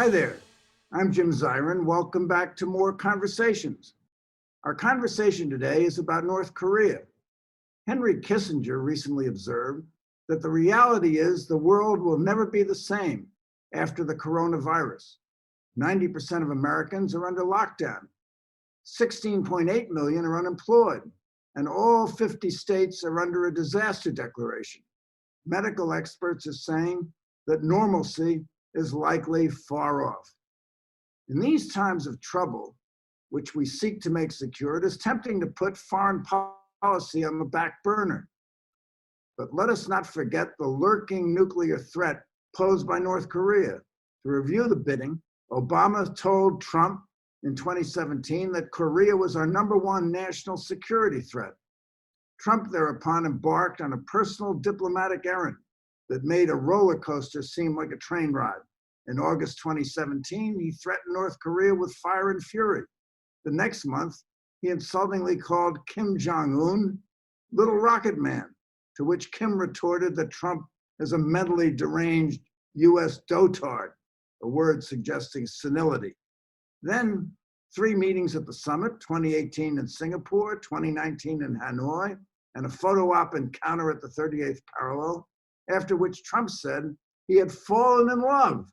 Hi there, I'm Jim Zirin. Welcome back to More Conversations. Our conversation today is about North Korea. Henry Kissinger recently observed that the reality is the world will never be the same after the coronavirus. 90% of Americans are under lockdown. 16.8 million are unemployed, and all 50 states are under a disaster declaration. Medical experts are saying that normalcy is likely far off. In these times of trouble, which we seek to make secure, it is tempting to put foreign policy on the back burner. But let us not forget the lurking nuclear threat posed by North Korea. To review the bidding, Obama told Trump in 2017 that Korea was our #1 national security threat. Trump thereupon embarked on a personal diplomatic errand that made a roller coaster seem like a train ride. In August 2017, he threatened North Korea with fire and fury. The next month, he insultingly called Kim Jongun Little Rocket Man, to which Kim retorted that Trump is a mentally deranged U.S. dotard, a word suggesting senility. Then 3 meetings at the summit, 2018 in Singapore, 2019 in Hanoi, and a photo op encounter at the 38th parallel, after which Trump said he had fallen in love.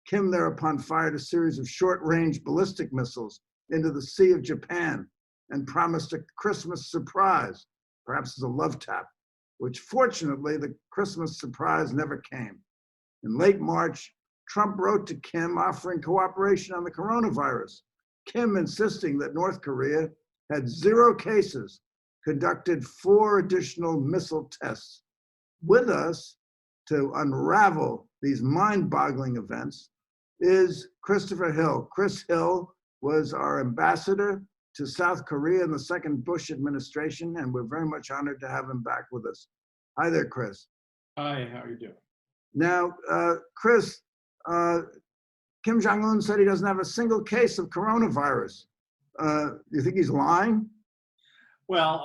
Kim thereupon fired a series of short-range ballistic missiles into the Sea of Japan and promised a Christmas surprise, perhaps as a love tap, which fortunately the Christmas surprise never came. In late March, Trump wrote to Kim offering cooperation on the coronavirus. Kim insisting that North Korea had 0 cases, conducted 4 additional missile tests. With us to unravel these mind-boggling events is Christopher Hill. Chris Hill was our ambassador to South Korea in the second Bush administration, and we're very much honored to have him back with us. Hi there, Chris. Hi, how are you doing? Now, Chris, Kim Jong-un said he doesn't have a single case of coronavirus. You think he's lying? Well,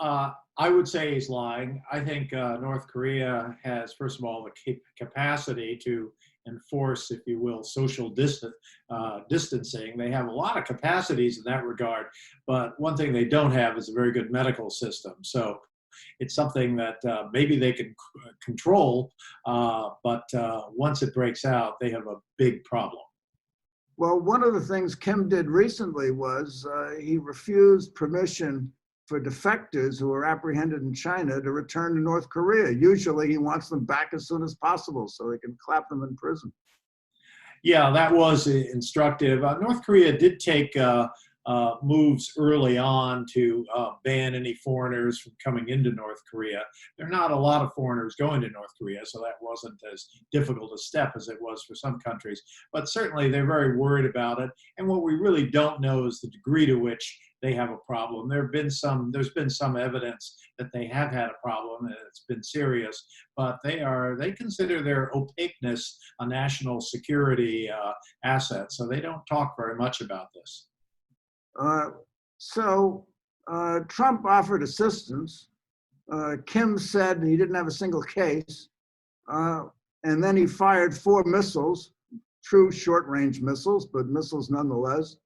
I would say he's lying. I think North Korea has, first of all, the capacity to enforce, if you will, social distancing. They have a lot of capacities in that regard, but one thing they don't have is a very good medical system. So it's something that maybe they can control, but once it breaks out, they have a big problem. Well, one of the things Kim did recently was he refused permission for defectors who are apprehended in China to return to North Korea. Usually he wants them back as soon as possible so they can clap them in prison. Yeah, that was instructive. North Korea did take moves early on to ban any foreigners from coming into North Korea. There are not a lot of foreigners going to North Korea, so that wasn't as difficult a step as it was for some countries. But certainly they're very worried about it. And what we really don't know is the degree to which they have a problem. There's been some evidence that they have had a problem and it's been serious, but they consider their opaqueness a national security asset, so they don't talk very much about this. Trump offered assistance. Kim said he didn't have a single case, and then he fired 4 missiles, true short-range missiles, but missiles nonetheless.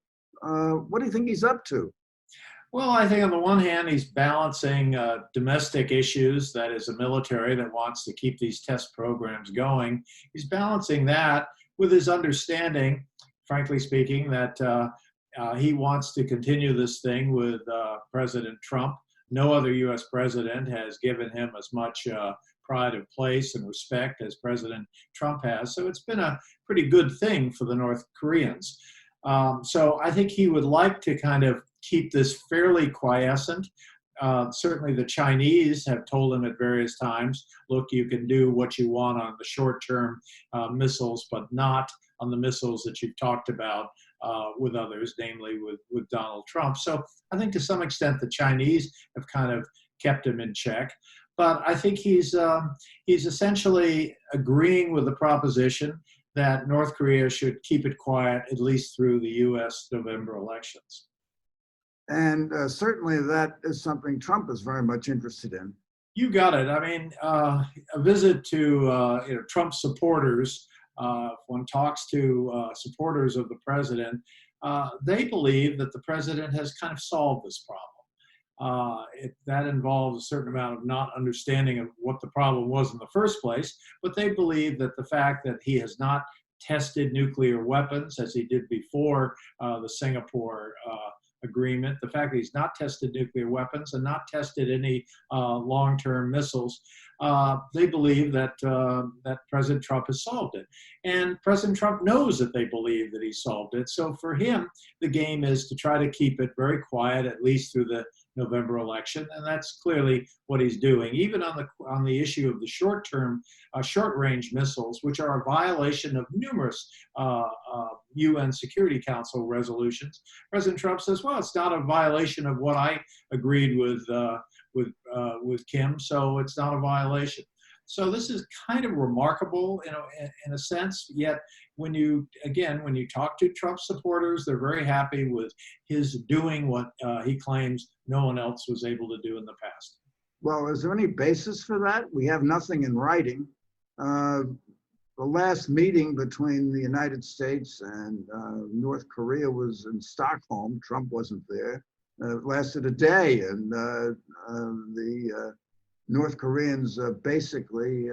What do you think he's up to? Well, I think on the one hand, he's balancing domestic issues, that is a military that wants to keep these test programs going. He's balancing that with his understanding, frankly speaking, that he wants to continue this thing with President Trump. No other U.S. president has given him as much pride of place and respect as President Trump has. So it's been a pretty good thing for the North Koreans. So I think he would like to kind of keep this fairly quiescent. Certainly the Chinese have told him at various times, look, you can do what you want on the short-term missiles, but not on the missiles that you've talked about with others, namely with Donald Trump. So I think to some extent the Chinese have kind of kept him in check. But I think he's essentially agreeing with the proposition that North Korea should keep it quiet at least through the U.S. November elections. And certainly that is something Trump is very much interested in. You got it. I mean, a visit to Trump supporters if one talks to supporters of the president, they believe that the president has kind of solved this problem. That involves a certain amount of not understanding of what the problem was in the first place, but they believe that the fact that he has not tested nuclear weapons as he did before the Singapore agreement, the fact that he's not tested nuclear weapons and not tested any long-term missiles, they believe that that President Trump has solved it. And President Trump knows that they believe that he solved it. So for him, the game is to try to keep it very quiet, at least through the November election, and that's clearly what he's doing. Even on the issue of the short-term, short-range missiles, which are a violation of numerous UN Security Council resolutions, President Trump says, "Well, it's not a violation of what I agreed with Kim, so it's not a violation." So this is kind of remarkable, in a sense. Yet, when you talk to Trump supporters, they're very happy with his doing what he claims no one else was able to do in the past. Well, is there any basis for that? We have nothing in writing. The last meeting between the United States and North Korea was in Stockholm. Trump wasn't there. It lasted a day, and the North Koreans basically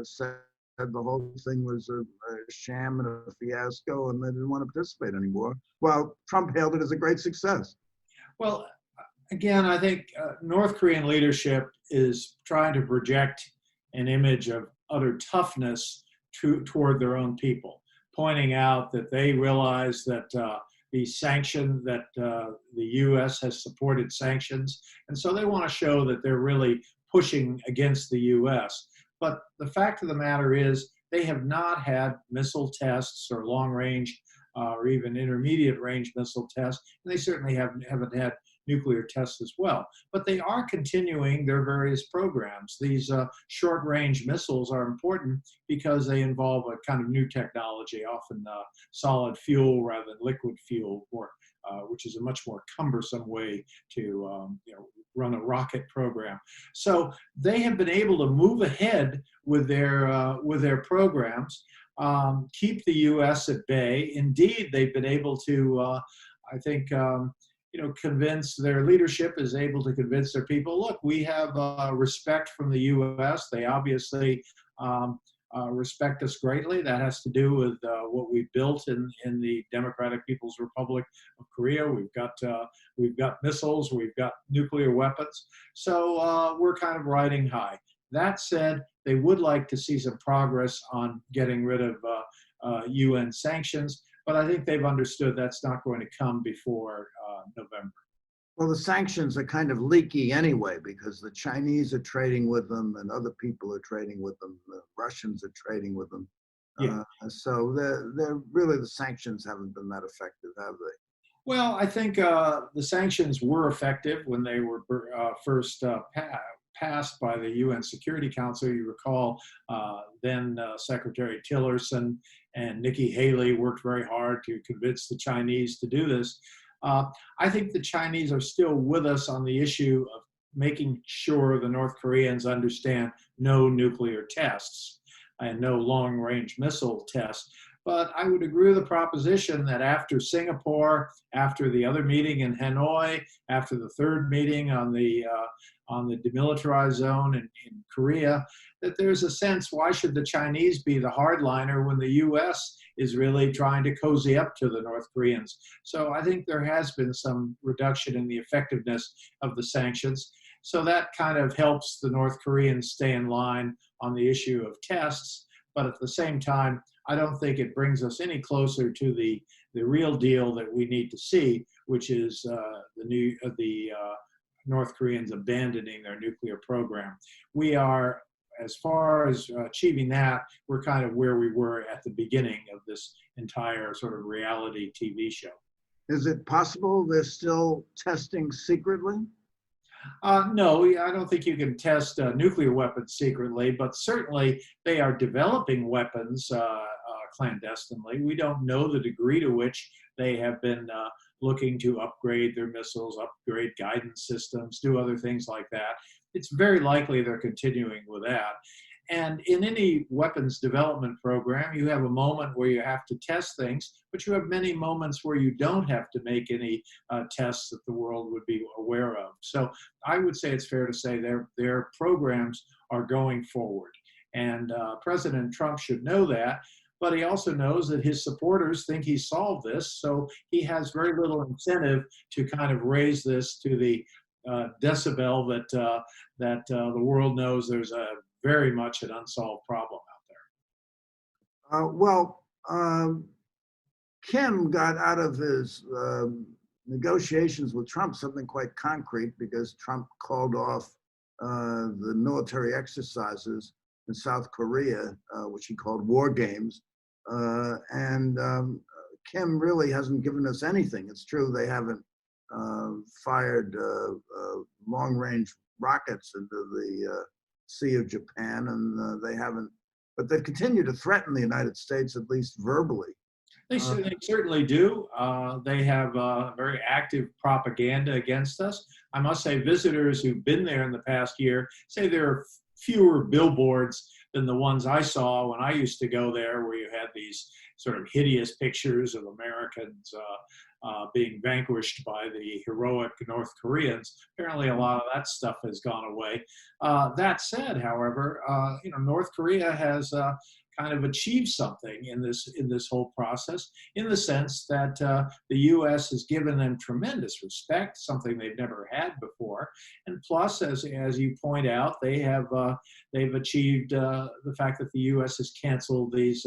said the whole thing was a sham and a fiasco, and they didn't want to participate anymore. Well, Trump hailed it as a great success. Well, again, I think North Korean leadership is trying to project an image of utter toughness toward their own people, pointing out that they realize that the U.S. has supported sanctions, and so they want to show that they're really pushing against the U.S. But the fact of the matter is they have not had missile tests or long-range or even intermediate-range missile tests, and they certainly haven't had nuclear tests as well. But they are continuing their various programs. These short-range missiles are important because they involve a kind of new technology, often solid fuel rather than liquid fuel, which is a much more cumbersome way to run a rocket program. So they have been able to move ahead with their programs, keep the U.S. at bay. Indeed, they've been able to, I think, convince their leadership is able to convince their people, look, we have respect from the U.S. They obviously respect us greatly. That has to do with what we built in the Democratic People's Republic of Korea. We've got missiles, we've got nuclear weapons. So we're kind of riding high. That said, they would like to see some progress on getting rid of UN sanctions, but I think they've understood that's not going to come before November. Well, the sanctions are kind of leaky anyway, because the Chinese are trading with them and other people are trading with them. The Russians are trading with them. Yeah. So they're really, the sanctions haven't been that effective, have they? Well, I think the sanctions were effective when they were first passed by the UN Security Council. You recall then Secretary Tillerson and Nikki Haley worked very hard to convince the Chinese to do this. I think the Chinese are still with us on the issue of making sure the North Koreans understand no nuclear tests and no long-range missile tests. But I would agree with the proposition that after Singapore, after the other meeting in Hanoi, after the third meeting on the demilitarized zone in Korea, that there's a sense, why should the Chinese be the hardliner when the U.S. is really trying to cozy up to the North Koreans? So I think there has been some reduction in the effectiveness of the sanctions. So that kind of helps the North Koreans stay in line on the issue of tests. But at the same time, I don't think it brings us any closer to the real deal that we need to see, which is the North Koreans abandoning their nuclear program. We are, as far as achieving that, we're kind of where we were at the beginning of this entire sort of reality TV show. Is it possible they're still testing secretly? No, I don't think you can test nuclear weapons secretly, but certainly they are developing weapons clandestinely. We don't know the degree to which they have been looking to upgrade their missiles, upgrade guidance systems, do other things like that. It's very likely they're continuing with that. And in any weapons development program, you have a moment where you have to test things, but you have many moments where you don't have to make any tests that the world would be aware of. So I would say it's fair to say their programs are going forward. And President Trump should know that. But he also knows that his supporters think he solved this, so he has very little incentive to kind of raise this to the decibel that the world knows there's a very much an unsolved problem out Well, Kim got out of his negotiations with Trump something quite concrete, because Trump called off the military exercises in South Korea, which he called Wargames. And Kim really hasn't given us anything. It's true they haven't fired long-range rockets into the Sea of Japan, and they haven't, but they've continued to threaten the United States, at least verbally. They certainly do. They have very active propaganda against us. I must say, visitors who've been there in the past year say there are fewer billboards than the ones I saw when I used to go there, where you had these sort of hideous pictures of Americans being vanquished by the heroic North Koreans. Apparently, a lot of that stuff has gone away. That said, however, North Korea has kind of achieved something in this whole process, in the sense that the U.S. has given them tremendous respect, something they've never had before. And plus, as you point out, they've achieved the fact that the U.S. has canceled these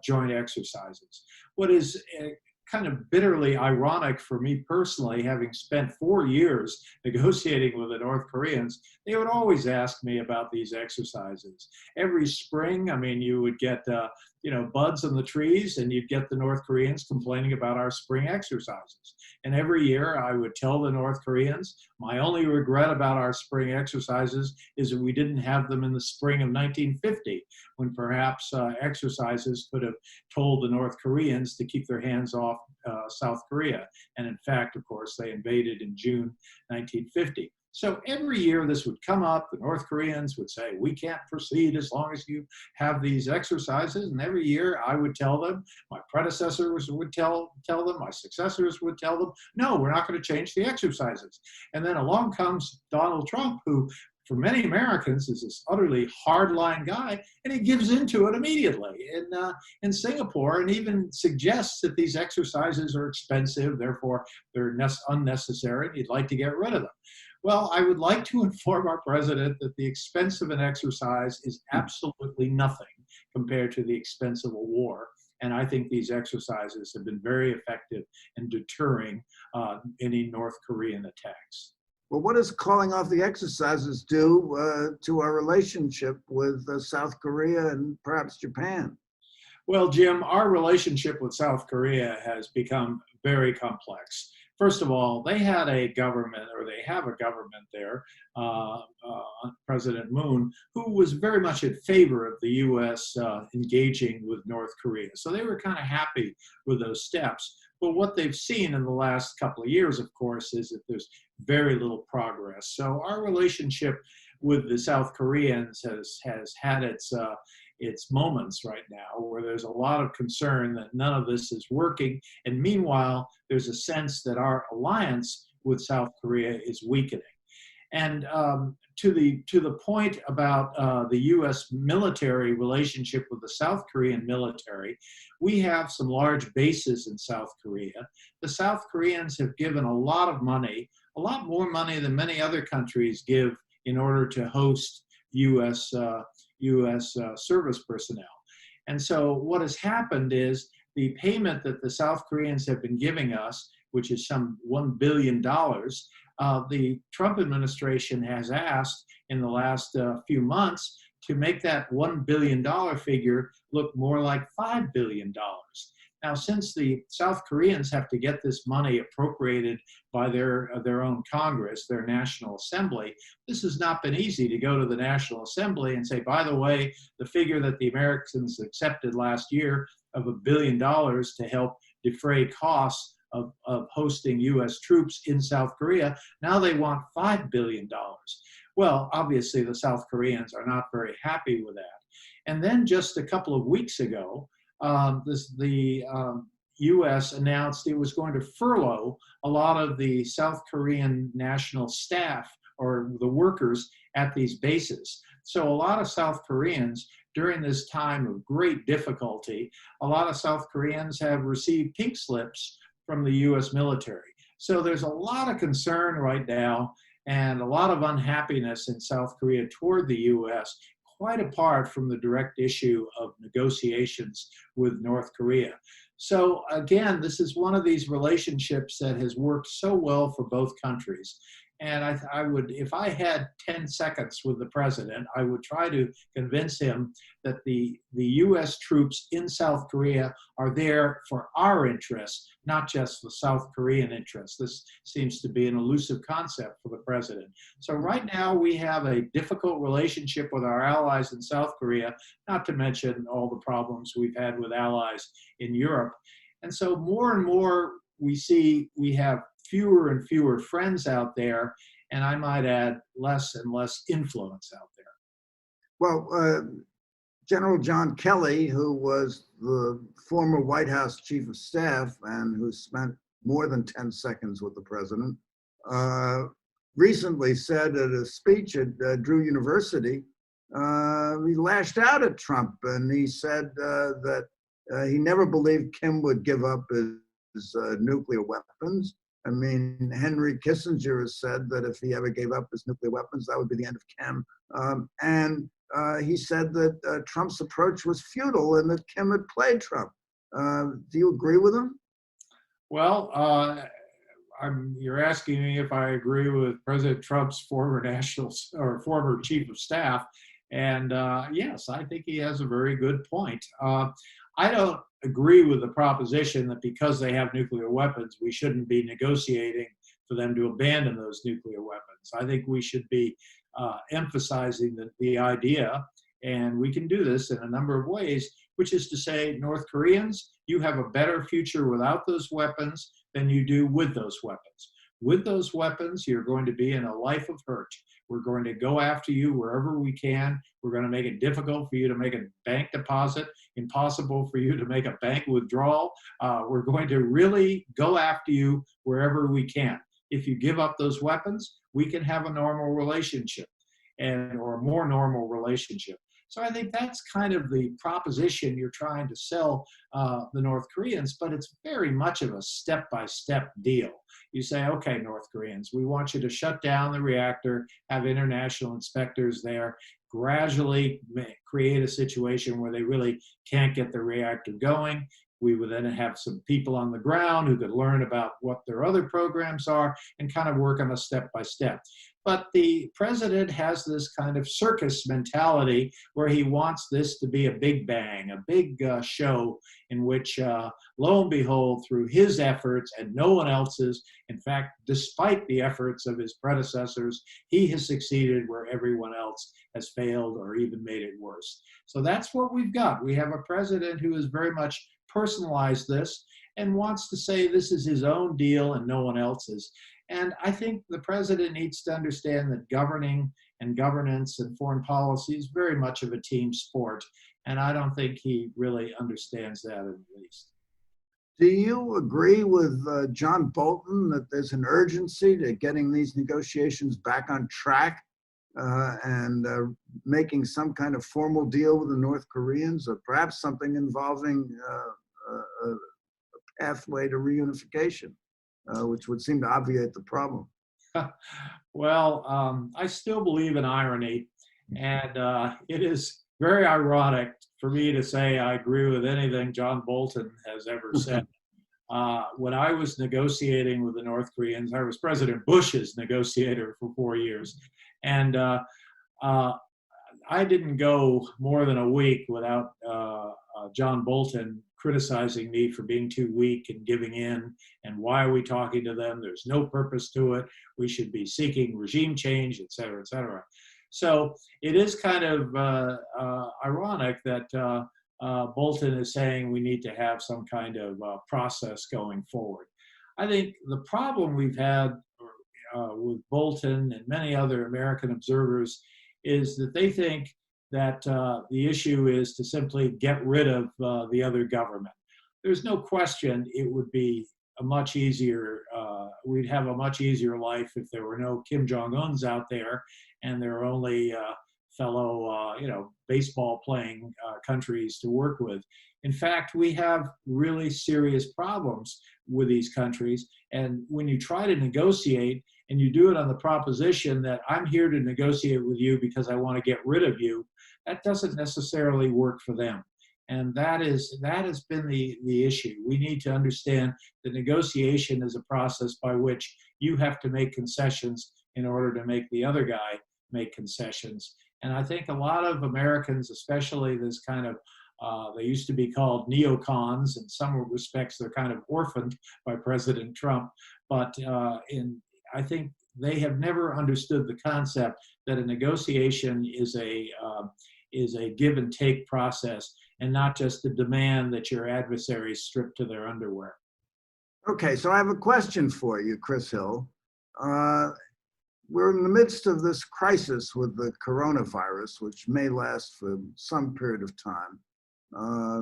joint exercises. What is kind of bitterly ironic for me personally, having spent 4 years negotiating with the North Koreans, they would always ask me about these exercises. Every spring, I mean, you would get buds on the trees, and you'd get the North Koreans complaining about our spring exercises. And every year I would tell the North Koreans, my only regret about our spring exercises is that we didn't have them in the spring of 1950, when perhaps exercises could have told the North Koreans to keep their hands off South Korea. And in fact, of course, they invaded in June 1950. So every year this would come up, the North Koreans would say, we can't proceed as long as you have these exercises. And every year I would tell them, my predecessors would tell them, my successors would tell them, no, we're not going to change the exercises. And then along comes Donald Trump, who for many Americans is this utterly hardline guy, and he gives into it immediately in Singapore, and even suggests that these exercises are expensive, therefore they're unnecessary, and he'd like to get rid of them. Well, I would like to inform our president that the expense of an exercise is absolutely nothing compared to the expense of a war. And I think these exercises have been very effective in deterring any North Korean attacks. Well, what does calling off the exercises do to our relationship with South Korea and perhaps Japan? Well, Jim, our relationship with South Korea has become very complex. First of all, they had a government, or they have a government there, President Moon, who was very much in favor of the U.S. Engaging with North Korea. So they were kind of happy with those steps. But what they've seen in the last couple of years, of course, is that there's very little progress. So our relationship with the South Koreans has had its moments right now, where there's a lot of concern that none of this is working. And meanwhile, there's a sense that our alliance with South Korea is weakening. And to the point about the U.S. military relationship with the South Korean military, we have some large bases in South Korea. The South Koreans have given a lot of money, a lot more money than many other countries give, in order to host U.S. Service personnel. And so what has happened is the payment that the South Koreans have been giving us, which is some $1 billion, the Trump administration has asked in the last few months to make that $1 billion figure look more like $5 billion. Now, since the South Koreans have to get this money appropriated by their own Congress, their National Assembly, this has not been easy to go to the National Assembly and say, by the way, the figure that the Americans accepted last year of $1 billion to help defray costs of hosting U.S. troops in South Korea, now they want $5 billion. Well, obviously, the South Koreans are not very happy with that. And then just a couple of weeks ago, the U.S. announced it was going to furlough a lot of the South Korean national staff or the workers at these bases. So a lot of South Koreans, during this time of great difficulty, a lot of South Koreans have received pink slips from the U.S. military. So there's a lot of concern right now and a lot of unhappiness in South Korea toward the U.S., quite apart from the direct issue of negotiations with North Korea. So again, this is one of these relationships that has worked so well for both countries. And I would, if I had 10 seconds with the president, I would try to convince him that the U.S. troops in South Korea are there for our interests, not just the South Korean interests. This seems to be an elusive concept for the president. So right now we have a difficult relationship with our allies in South Korea, not to mention all the problems we've had with allies in Europe. And so more and more we see we have fewer and fewer friends out there, and I might add less and less influence out there. Well, General John Kelly, who was the former White House chief of staff and who spent more than 10 seconds with the president, recently said at a speech at Drew University, he lashed out at Trump, and he said that he never believed Kim would give up his nuclear weapons. I mean, Henry Kissinger has said that if he ever gave up his nuclear weapons, that would be the end of Kim. And he said that Trump's approach was futile and that Kim had played Trump. Do you agree with him? Well, you're asking me if I agree with President Trump's former former chief of staff. And yes, I think he has a very good point. I don't agree with the proposition that because they have nuclear weapons, we shouldn't be negotiating for them to abandon those nuclear weapons. I think we should be emphasizing the idea, and we can do this in a number of ways, which is to say, North Koreans, you have a better future without those weapons than you do with those weapons. With those weapons, you're going to be in a life of hurt. We're going to go after you wherever we can. We're going to make it difficult for you to make a bank deposit, impossible for you to make a bank withdrawal. We're going to really go after you wherever we can. If you give up those weapons, we can have a normal relationship or a more normal relationship. So I think that's kind of the proposition you're trying to sell the North Koreans, but it's very much of a step-by-step deal. You say, okay, North Koreans, we want you to shut down the reactor, have international inspectors there, gradually create a situation where they really can't get the reactor going. We would then have some people on the ground who could learn about what their other programs are and kind of work on a step-by-step. But the president has this kind of circus mentality where he wants this to be a big bang, a big show in which, lo and behold, through his efforts and no one else's, in fact, despite the efforts of his predecessors, he has succeeded where everyone else has failed or even made it worse. So that's what we've got. We have a president who has very much personalized this and wants to say this is his own deal and no one else's. And I think the president needs to understand that governing and governance and foreign policy is very much of a team sport. And I don't think he really understands that in the least. Do you agree with John Bolton that there's an urgency to getting these negotiations back on track and making some kind of formal deal with the North Koreans, or perhaps something involving a pathway to reunification? Which would seem to obviate the problem. Well, I still believe in irony, and it is very ironic for me to say I agree with anything John Bolton has ever said. When I was negotiating with the North Koreans, I was President Bush's negotiator for 4 years, and I didn't go more than a week without John Bolton criticizing me for being too weak and giving in, and why are we talking to them? There's no purpose to it. We should be seeking regime change, et cetera, et cetera. So it is kind of ironic that Bolton is saying we need to have some kind of process going forward. I think the problem we've had, with Bolton and many other American observers is that they think that the issue is to simply get rid of the other government. There's no question it would be a much easier, we'd have a much easier life if there were no Kim Jong-uns out there and there are only fellow, baseball playing countries to work with. In fact, we have really serious problems with these countries. And when you try to negotiate and you do it on the proposition that I'm here to negotiate with you because I want to get rid of you, that doesn't necessarily work for them. And that has been the issue. We need to understand that negotiation is a process by which you have to make concessions in order to make the other guy make concessions. And I think a lot of Americans, especially this kind of, they used to be called neocons. In some respects, they're kind of orphaned by President Trump. But I think they have never understood the concept that a negotiation is a give and take process, and not just the demand that your adversaries strip to their underwear. Okay, so I have a question for you, Chris Hill. We're in the midst of this crisis with the coronavirus, which may last for some period of time.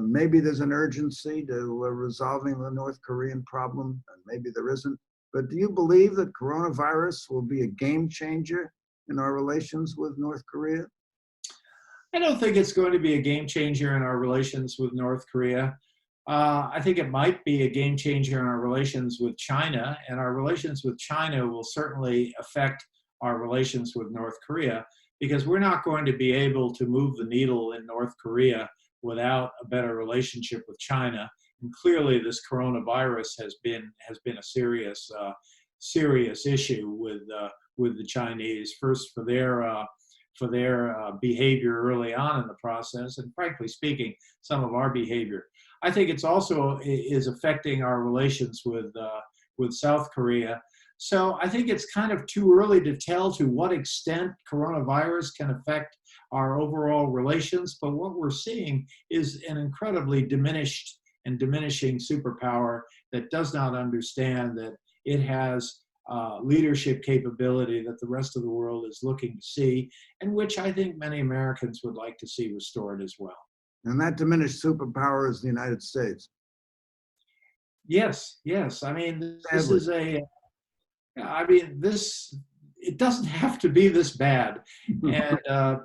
Maybe there's an urgency to resolving the North Korean problem, and maybe there isn't. But do you believe that coronavirus will be a game changer in our relations with North Korea? I don't think it's going to be a game changer in our relations with North Korea. I think it might be a game changer in our relations with China, and our relations with China will certainly affect our relations with North Korea, because we're not going to be able to move the needle in North Korea without a better relationship with China. And clearly, this coronavirus has been a serious issue with the Chinese. First, for their behavior early on in the process, and frankly speaking, some of our behavior. I think it's also is affecting our relations with South Korea. So I think it's kind of too early to tell to what extent coronavirus can affect our overall relations. But what we're seeing is an incredibly diminished and diminishing superpower that does not understand that it has leadership capability that the rest of the world is looking to see, and which I think many Americans would like to see restored as well. And that diminished superpower is the United States. Yes. I mean, this is it doesn't have to be this bad. And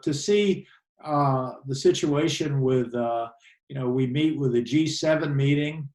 to see the situation with, we meet with the G7 meeting.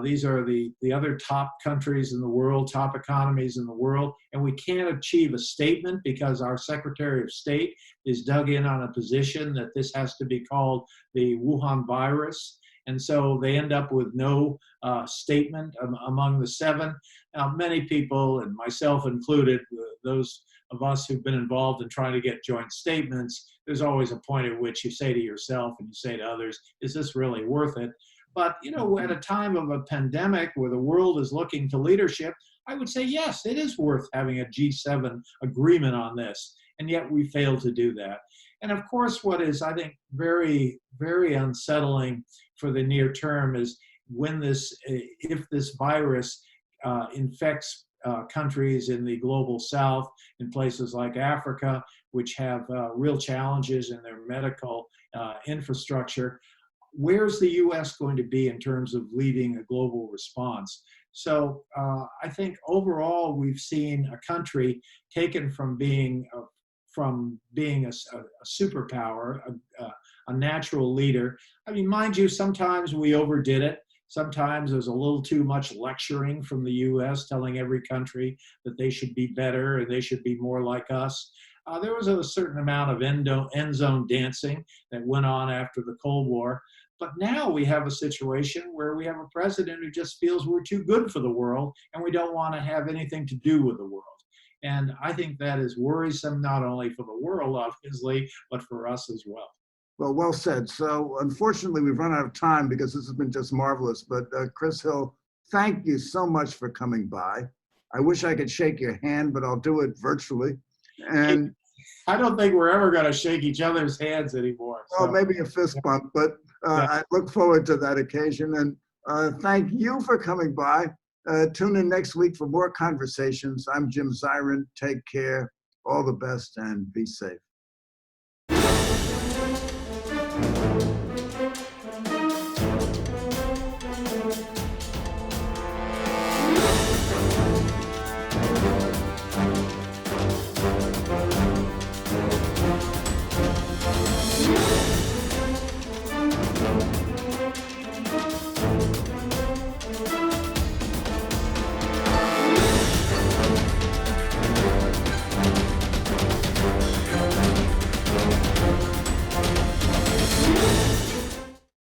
These are the other top countries in the world, top economies in the world, and we can't achieve a statement because our Secretary of State is dug in on a position that this has to be called the Wuhan virus. And so they end up with no statement among the seven. Now, many people, and myself included, those of us who've been involved in trying to get joint statements, there's always a point at which you say to yourself and you say to others, is this really worth it? But, at a time of a pandemic where the world is looking to leadership, I would say, yes, it is worth having a G7 agreement on this. And yet we failed to do that. And of course, what is, I think, very, very unsettling for the near term is if this virus infects countries in the global south, in places like Africa, which have real challenges in their medical infrastructure. Where's the U.S. going to be in terms of leading a global response? So I think overall we've seen a country taken from being a superpower, a natural leader. I mean, mind you, sometimes we overdid it. Sometimes there's a little too much lecturing from the U.S. telling every country that they should be better and they should be more like us. There was a certain amount of end zone dancing that went on after the Cold War. But now we have a situation where we have a president who just feels we're too good for the world and we don't want to have anything to do with the world. And I think that is worrisome, not only for the world, obviously, but for us as well. Well said. So unfortunately, we've run out of time because this has been just marvelous. But Chris Hill, thank you so much for coming by. I wish I could shake your hand, but I'll do it virtually. And I don't think we're ever going to shake each other's hands anymore. Well, maybe a fist bump, but I look forward to that occasion. And thank you for coming by. Tune in next week for more conversations. I'm Jim Zirin. Take care. All the best and be safe.